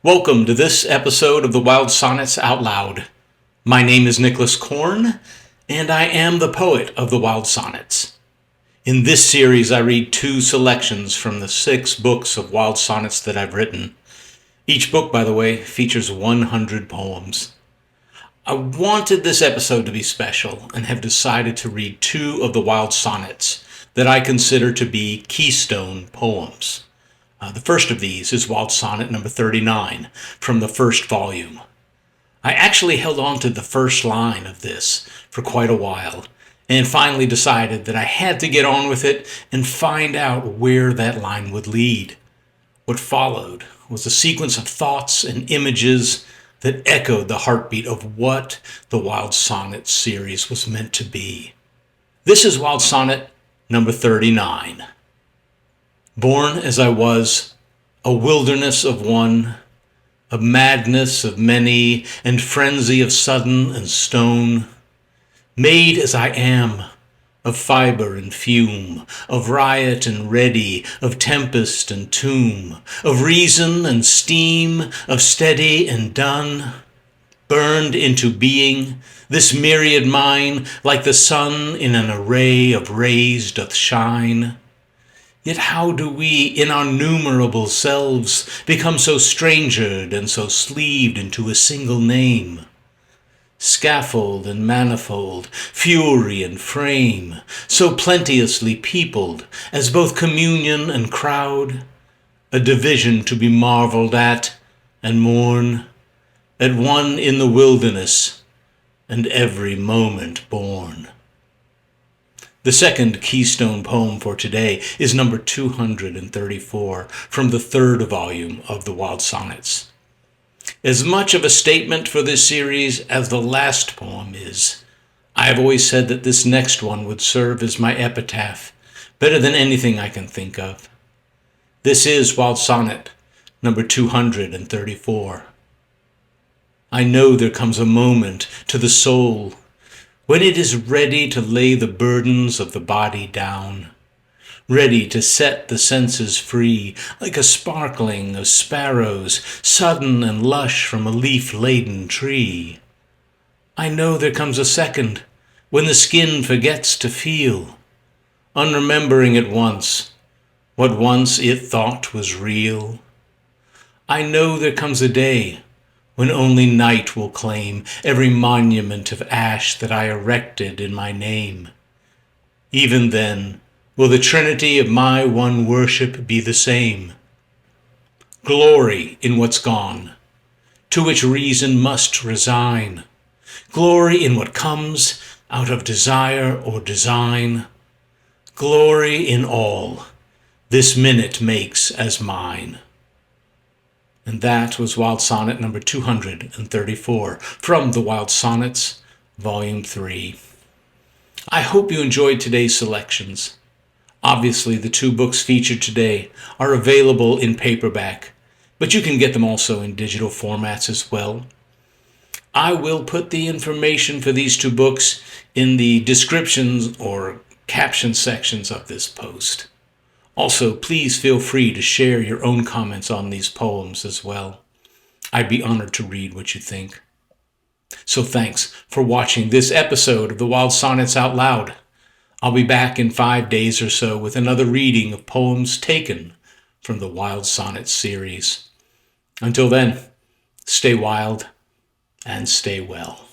Welcome to this episode of the Wild Sonnets Out Loud. My name is Nicholas Korn, and I am the poet of the Wild Sonnets. In this series, I read 2 selections from the 6 books of wild sonnets that I've written. Each book, by the way, features 100 poems. I wanted this episode to be special and have decided to read 2 of the wild sonnets that I consider to be keystone poems. The first of these is Wild Sonnet number 39 from the first volume. I actually held on to the first line of this for quite a while and finally decided that I had to get on with it and find out where that line would lead. What followed was a sequence of thoughts and images that echoed the heartbeat of what the Wild Sonnet series was meant to be. This is Wild Sonnet number 39. Born as I was, a wilderness of one, a madness of many, and frenzy of sudden and stone, made as I am, of fibre and fume, of riot and ready, of tempest and tomb, of reason and steam, of steady and done, burned into being, this myriad mine, like the sun in an array of rays doth shine. Yet how do we, in our numerable selves, become so strangered and so sleeved into a single name? Scaffold and manifold, fury and frame, so plenteously peopled, as both communion and crowd, a division to be marveled at and mourn, at one in the wilderness, and every moment born. The second keystone poem for today is number 234 from the third volume of the Wild Sonnets. As much of a statement for this series as the last poem is, I have always said that this next one would serve as my epitaph, better than anything I can think of. This is Wild Sonnet number 234. I know there comes a moment to the soul when it is ready to lay the burdens of the body down, ready to set the senses free, like a sparkling of sparrows, sudden and lush from a leaf-laden tree. I know there comes a second, when the skin forgets to feel, unremembering at once what once it thought was real. I know there comes a day, when only night will claim every monument of ash that I erected in my name. Even then, will the trinity of my one worship be the same? Glory in what's gone, to which reason must resign. Glory in what comes out of desire or design. Glory in all this minute makes as mine. And that was Wild Sonnet number 234 from the Wild Sonnets, Volume 3. I hope you enjoyed today's selections. Obviously, the 2 books featured today are available in paperback, but you can get them also in digital formats as well. I will put the information for these 2 books in the descriptions or caption sections of this post. Also, please feel free to share your own comments on these poems as well. I'd be honored to read what you think. So thanks for watching this episode of the Wild Sonnets Out Loud. I'll be back in 5 days or so with another reading of poems taken from the Wild Sonnets series. Until then, stay wild and stay well.